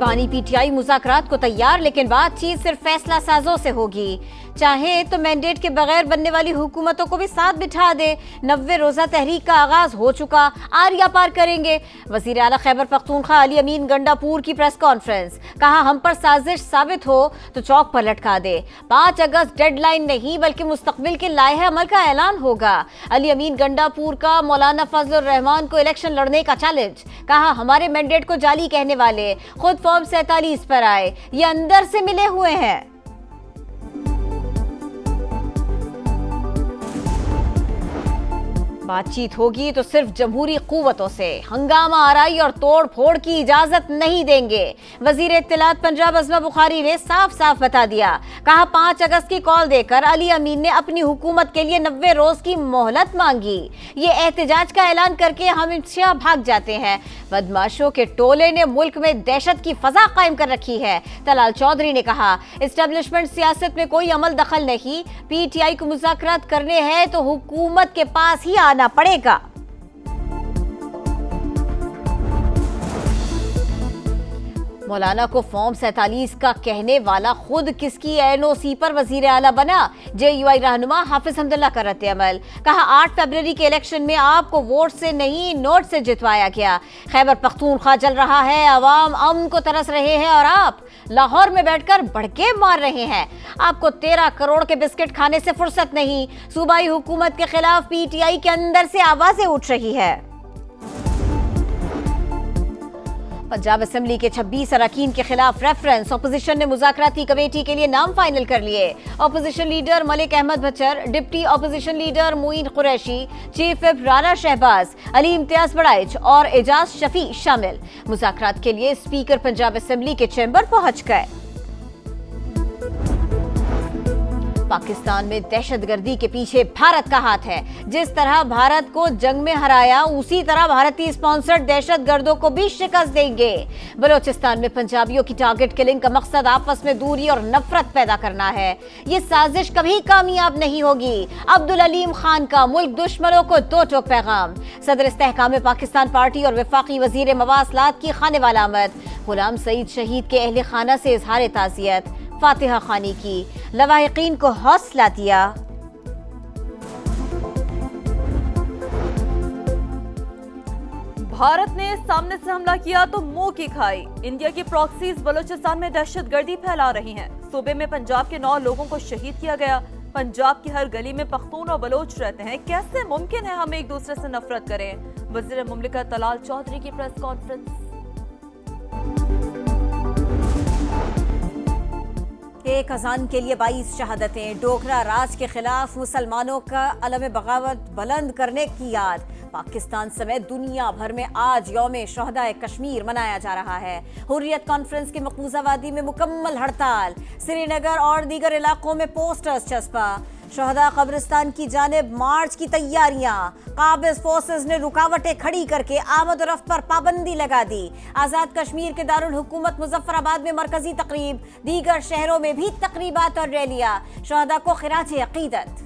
रूहानी पीटीआई मुज़ाकरात को तैयार, लेकिन बातचीत सिर्फ फैसला साजों से होगी। चाहे तो मैंडेट के बगैर बनने वाली हुकूमतों को भी साथ बिठा दे। 90 रोजा तहरीक का आगाज हो चुका, आरिया पार करेंगे। वजीर आला खैबर पख्तूनख्वा अली अमीन गंडापुर की प्रेस कॉन्फ्रेंस, कहा हम पर साजिश साबित हो तो चौक पर लटका दे। 5 अगस्त डेडलाइन नहीं बल्कि मुस्तकबिल के लाहे अमल का ऐलान होगा। अली अमीन गंडापुर का मौलाना फजलुर रहमान को इलेक्शन लड़ने का चैलेंज, कहा हमारे मैंडेट को जाली कहने वाले खुद फॉर्म 47 पर आए, ये अंदर से मिले हुए हैं। बातचीत होगी तो सिर्फ जमहूरी कुव्वतों से, हंगामा आराई और तोड़ फोड़ की इजाजत नहीं देंगे। वजीर इत्तलात पंजाब अज़मा बुखारी ने साफ साफ बता दिया, कहा 5 अगस्त की कॉल देकर अली अमीन ने अपनी हुकूमत के लिए 90 रोज की मोहलत मांगी। ये एहतजाज का ऐलान करके हमेशा भाग जाते हैं। बदमाशों के टोले ने मुल्क में दहशत की फजा कायम कर रखी है। तलाल चौधरी ने कहा एस्टेब्लिशमेंट सियासत में कोई अमल दखल नहीं, पीटीआई को मुज़ाकरात करने हैं तो हुकूमत के पास ही आना पड़ेगा। मौलाना को फॉर्म 47 का कहने वाला खुद किसकी एनओसी पर वजीर आला बना? जेयूआई रहनुमा हाफिज हमदुल्ला का रद्द अमल, कहा 8 फरवरी के इलेक्शन में आपको वोट से नहीं नोट से जितवाया गया। खैबर पख्तूनख्वा जल रहा है, अवाम अमन को तरस रहे हैं और आप लाहौर में बैठकर भड़के मार रहे हैं। आपको 13 करोड़ के बिस्किट खाने से फुर्सत नहीं। सूबाई हुकूमत के खिलाफ पीटीआई के अंदर से आवाजें उठ रही है। पंजाब असेंबली के 26 अरकान के खिलाफ रेफरेंस, अपोजिशन ने मुज़ाकराती कमेटी के लिए नाम फाइनल कर लिए। Opposition leader Malik Ahmed Bhachar, deputy opposition leader Moin Qureshi, chief whip Rana Shahbaz, Ali Imtiaz Baraich और एजाज शफी शामिल। मुज़ाकरात के लिए स्पीकर पंजाब असेंबली के चैम्बर पहुंच गए। पाकिस्तान में दहशतगर्दी के पीछे भारत का हाथ है। जिस तरह भारत को जंग में हराया, उसी तरह भारतीय स्पॉन्सर्ड दहशतगर्दों को भी शिकस्त देंगे। बलोचिस्तान में पंजाबियों की टारगेट किलिंग का मकसद आपस में दूरी और नफरत पैदा करना है। ये साजिश कभी कामयाब नहीं होगी। अब्दुल अलीम खान का मुल्क दुश्मनों को दो टोक पैगाम। सदर इस्तेहकाम पाकिस्तान पार्टी और वफाकी वजीर मवासलात की खाने वाला आमद। गुलाम सईद शहीद के अहले खाना से इजहार ताज़ियत। फातिहा खानी की लवाहिकीन को हौसला दिया। भारत ने सामने से हमला किया तो मुंह की खाई। इंडिया की प्रॉक्सीज बलोचिस्तान में दहशतगर्दी फैला रही हैं। सूबे में पंजाब के 9 लोगों को शहीद किया गया। पंजाब की हर गली में पख्तून और बलोच रहते हैं। कैसे मुमकिन है हम एक दूसरे से नफरत करें? वजीर मुमलिकत तलाल चौधरी की प्रेस कॉन्फ्रेंस। एक अजान के लिए 22 शहादतें, डोगरा राज के खिलाफ मुसलमानों का अलम बगावत बुलंद करने की याद। पाकिस्तान समेत दुनिया भर में आज यौम शहदाए कश्मीर मनाया जा रहा है। हुर्रियत कॉन्फ्रेंस की मकबूजा वादी में मुकम्मल हड़ताल। श्रीनगर और दीगर इलाकों में पोस्टर्स चस्पा। शहदा कब्रिस्तान की जानिब मार्च की तैयारियां। काबिज फोर्सेस ने रुकावटें खड़ी करके आमद और रफ्त पर पाबंदी लगा दी। आजाद कश्मीर के दारुल हुकूमत मुजफ्फराबाद में मरकजी तकरीब, दीगर शहरों में भी तकरीबात और रैलियां। शहदा को खिराज अकीदत।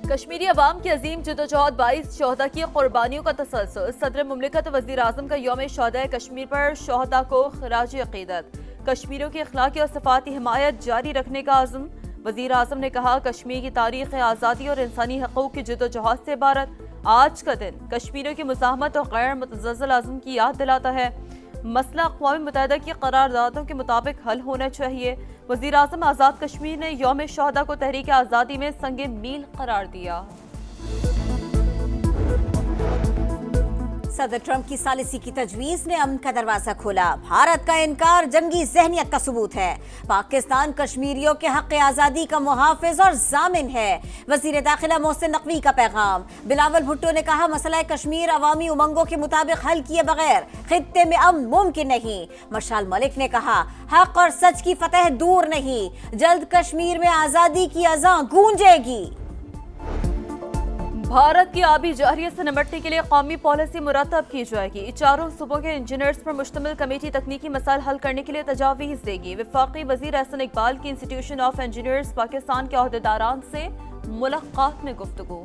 कश्मीरी अवाम की अजीम जदोजहद 22 शहदा की कुर्बानियों का तसलसल। सदर मुमलिकत वज़ीर आज़म का यौम शहदाए कश्मीर पर शहदा को खिराज अकीदत। कश्मीरियों की अखलाकी और सफाती हिमायत जारी रखने का आज़म। वज़ीर आज़म ने कहा कश्मीर की तारीख़ आज़ादी और इंसानी हकूक़ की जदोजहद से इबारत। आज का दिन कश्मीरियों की मुज़ाहमत और गैर मुतज़्ज़ल आज़म की याद दिलाता है। मसला अक़वाम मुत्तहिदा की करारदादों के मुताबिक हल होना चाहिए। वज़ीर आज़म आज़ाद कश्मीर ने यौम शहदा को तहरीक आज़ादी में संगे मील करार दिया। सदर ट्रंप की सालिसी की तजवीज ने अमन का दरवाजा खोला। भारत का इनकार जंगी ज़हनियत का सबूत है। पाकिस्तान कश्मीरियों के हक आज़ादी का मुहाफिज और जामिन है। वज़ीर दाखिला मोहसिन नकवी का पैगाम। बिलावल भुट्टो ने कहा मसला कश्मीर अवामी उमंगों के मुताबिक हल किए बगैर खित्ते में अमन मुमकिन नहीं। मशाल मलिक ने कहा हक और सच की फतह दूर नहीं, जल्द कश्मीर में आज़ादी की अज़ां गूंजेगी। भारत की आबी जारियत से निपटने के लिए कौमी पॉलिसी मुरतब की जाएगी। चारों सूबों के इंजीनियर्स पर मुश्तमिल कमेटी तकनीकी मसाइल हल करने के लिए तजावीज़ देगी। वफाकी वज़ीर एहसन इकबाल की इंस्टीट्यूशन ऑफ इंजीनियर्स पाकिस्तान के अहदेदारान से मुलाकात में गुफ्तगू।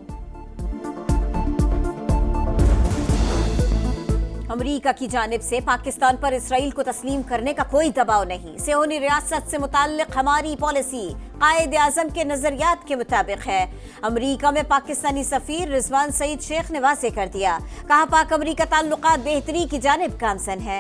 अमेरिका की जानिब से पाकिस्तान पर इसराइल को तस्लीम करने का कोई दबाव नहीं। सियोनी रियासत से मुताल्लिक हमारी पॉलिसी कायद आजम के नजरियात के मुताबिक है। अमेरिका में पाकिस्तानी सफीर रिजवान सईद शेख ने वाज़ेह कर दिया, कहा पाक अमेरिका ताल्लुकात बेहतरी की जानिब गामजन है।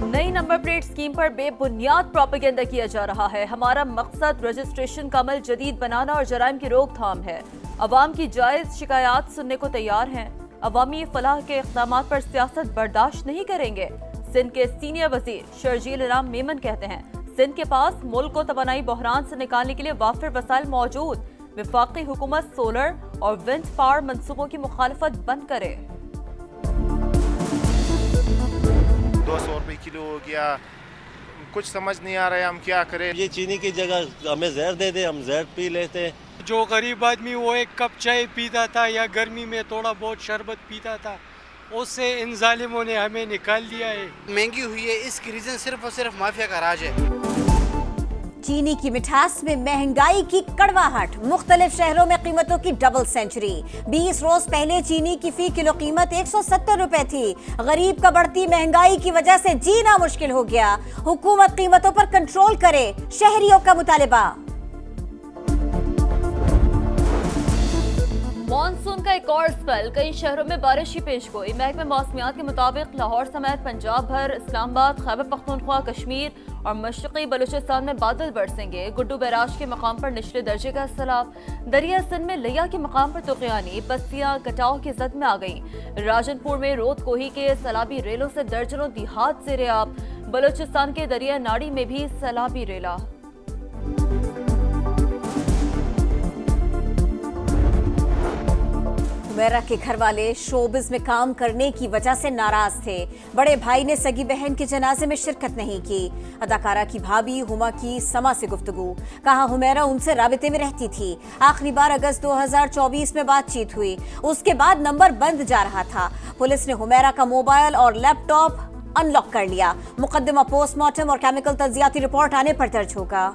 नई नंबर प्लेट स्कीम पर बेबुनियाद प्रोपेगेंडा किया जा रहा है। हमारा मकसद रजिस्ट्रेशन का अमल जदीद बनाना और जराइम की रोकथाम है। अवाम की जायज शिकायत सुनने को तैयार हैं। अवामी फलाह के इक़दाम पर सियासत बर्दाश्त नहीं करेंगे। सिंध के सीनियर वजीर शर्जील इनाम मेमन कहते हैं, सिंध के पास मुल्क को तवानाई बहरान से निकालने के लिए वाफिर वसाइल मौजूद। वफाकी हुकूमत सोलर और विंड पावर मंसूबों की मुखालफत बंद करे। 200 रुपये किलो हो गया, कुछ समझ नहीं आ रहा है हम क्या करें। ये चीनी की जगह हमें जहर दे दे, हम जहर पी लेते। जो गरीब आदमी वो एक कप चाय पीता था या गर्मी में थोड़ा बहुत शरबत पीता था, उससे इन जालिमों ने हमें निकाल दिया है। महंगी हुई है, इसकी रीजन सिर्फ और सिर्फ माफिया का राज है। चीनी की मिठास में महंगाई की कड़वाहट, मुख्तलिफ शहरों में कीमतों की डबल सेंचुरी। 20 रोज पहले चीनी की फी किलो कीमत 170 रुपए थी। गरीब का बढ़ती महंगाई की वजह से जीना मुश्किल हो गया। हुकूमत कीमतों पर कंट्रोल करे, शहरियों का मुतालिबा। मॉनसून का एक और स्पेल, कई शहरों में बारिश की पेशगोई। महकमे मौसमियात के मुताबिक लाहौर समेत पंजाब भर, इस्लामाबाद, खैबर पख्तूनख्वा, कश्मीर और मशरक़ी बलूचिस्तान में बादल बरसेंगे। गुड्डू बैराज के मकाम पर निचले दर्जे का सैलाब। दरिया सिंध में लिया के मकाम पर तुग़यानी बस्तियां कटाव की जद में आ गईं। राजनपुर में रोत कोही के सैलाबी रेलों से दर्जनों दिहात से रेआब। बलूचिस्तान के दरिया नाड़ी में भी सैलाबी रेला। हुमैरा के घर वाले शोबिज में काम करने की वजह से नाराज थे। बड़े भाई ने सगी बहन के जनाजे में शिरकत नहीं की। अदाकारा की भाभी हुमा की समा से गुफ्तगू, कहा हुमैरा उनसे राबिते में रहती थी। आखिरी बार अगस्त 2024 में बातचीत हुई, उसके बाद नंबर बंद जा रहा था। पुलिस ने हुमैरा का मोबाइल और लैपटॉप अनलॉक कर लिया। मुकदमा पोस्टमार्टम और केमिकल तज्जियाती रिपोर्ट आने पर दर्ज होगा।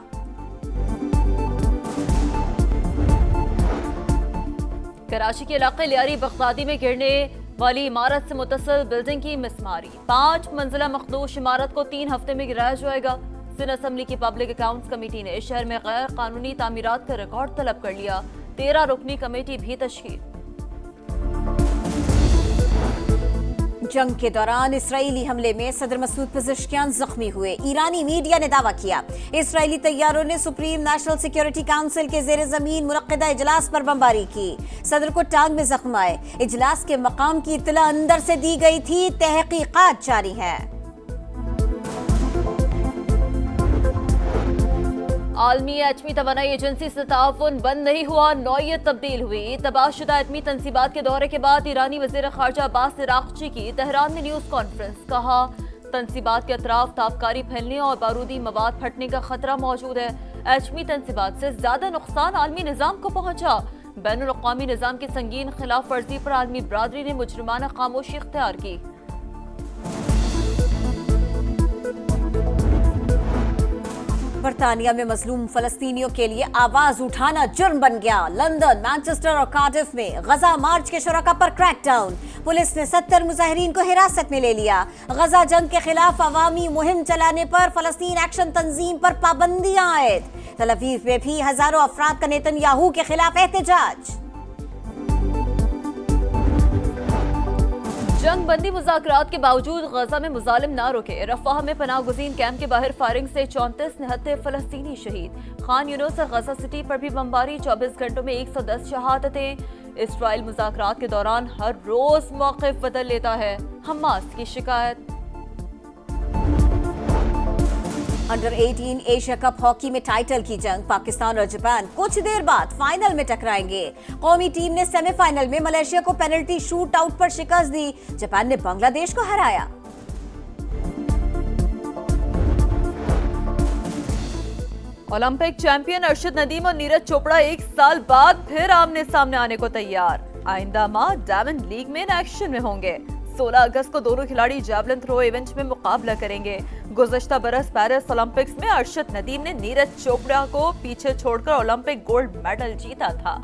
कराची के इलाके लियारी बगदादी में गिरने वाली इमारत से मुतसिल बिल्डिंग की मिसमारी। 5 मंजिला मखदूश इमारत को 3 हफ्ते में गिराया जाएगा। सिंध असम्बली की पब्लिक अकाउंट्स कमेटी ने शहर में गैर कानूनी तामीरात का रिकॉर्ड तलब कर लिया। 13 रुकनी कमेटी भी तश्कील। जंग के दौरान इसराइली हमले में सदर मसूद पेज़ेश्कियान जख्मी हुए। ईरानी मीडिया ने दावा किया इसराइली तैयारों ने सुप्रीम नेशनल सिक्योरिटी काउंसिल के जेर जमीन मुनक्किदा इजलास पर बमबारी की। सदर को टांग में जख्म आए। इजलास के मकाम की इत्तला अंदर से दी गई थी। तहकीकात जारी है। आलमी एटमी तवानाई एजेंसी से ताउन बंद नहीं हुआ, नौयत तब्दील हुई। तबाहशुदा एटमी तनसीबात के दौरे के बाद ईरानी वज़ीर ख़ारजा अब्बास इराक़ची की तेहरान में न्यूज़ कॉन्फ्रेंस। कहा तनसीबात के अतराफ ताबकारी फैलने और बारूदी मवाद फटने का खतरा मौजूद है। एटमी तनसीबात से ज्यादा नुकसान आलमी निज़ाम को पहुंचा। बैनुल अक़वामी निज़ाम की संगीन खिलाफ वर्जी पर आलमी बरादरी ने मुजरिमाना खामोशी इख्तियार की। बरतानिया में मजलूम फलस्तीनियों के लिए आवाज उठाना जुर्म बन गया। लंदन, मैनचेस्टर और कार्डिफ में गजा मार्च के शुरका पर क्रैकडाउन। पुलिस ने 70 मुजाहिरीन को हिरासत में ले लिया। गजा जंग के खिलाफ अवामी मुहिम चलाने पर फलस्तीन एक्शन तंजीम पर पाबंदियां आयद। तल अवीव में भी हजारों अफराद का नेतन्याहू के खिलाफ एहतजाज। जंग बंदी मुज़ाकरात के बावजूद गजा में मुजालिम ना रुके। रफाह में पनाह गुज़ीन कैंप के बाहर फायरिंग से 34 निहत्ते फलस्तीनी शहीद। खान यूनुस और गजा सिटी पर भी बमबारी। 24 घंटों में 110 शहादतें। इसराइल मुज़ाकरात के दौरान हर रोज मौक़िफ़ बदल लेता है, हमास की शिकायत। अंडर 18 एशिया कप हॉकी में टाइटल की जंग। पाकिस्तान और जापान कुछ देर बाद फाइनल में टकराएंगे। कौमी टीम ने सेमीफाइनल में मलेशिया को पेनल्टी शूट आउट पर शिकस्त दी। जापान ने बांग्लादेश को हराया। ओलंपिक चैंपियन अर्शद नदीम और नीरज चोपड़ा 1 साल बाद फिर आमने सामने आने को तैयार। आइंदा माह डायमंड लीग में एक्शन में होंगे। 16 अगस्त को दोनों खिलाड़ी जैवलिन थ्रो इवेंट में मुकाबला करेंगे। गुज़श्ता बरस पेरिस ओलंपिक्स में अर्शद नदीम ने नीरज चोपड़ा को पीछे छोड़कर ओलंपिक गोल्ड मेडल जीता था।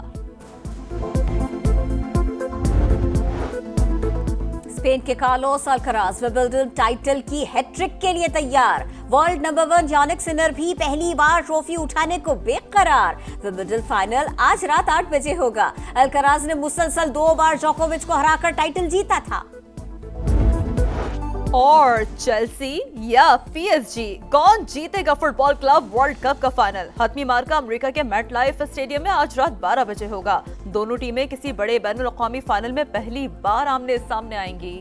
स्पेन के कार्लोस अल्कराज विंबलडन टाइटल की हैट्रिक के लिए तैयार। वर्ल्ड नंबर 1 यानिक सिनर भी पहली बार ट्रॉफी उठाने को बेकरार। विंबलडन फाइनल आज रात 8 बजे होगा। अल्कराज ने मुसलसल 2 बार जोकोविच को हराकर टाइटल जीता था। और चेल्सी या पीएसजी, कौन जीतेगा फुटबॉल क्लब वर्ल्ड कप का फाइनल? हतमी मार्का अमेरिका के मेटलाइफ स्टेडियम में आज रात 12 बजे होगा। दोनों टीमें किसी बड़े बैनुल अक़वामी फाइनल में पहली बार आमने सामने आएंगी।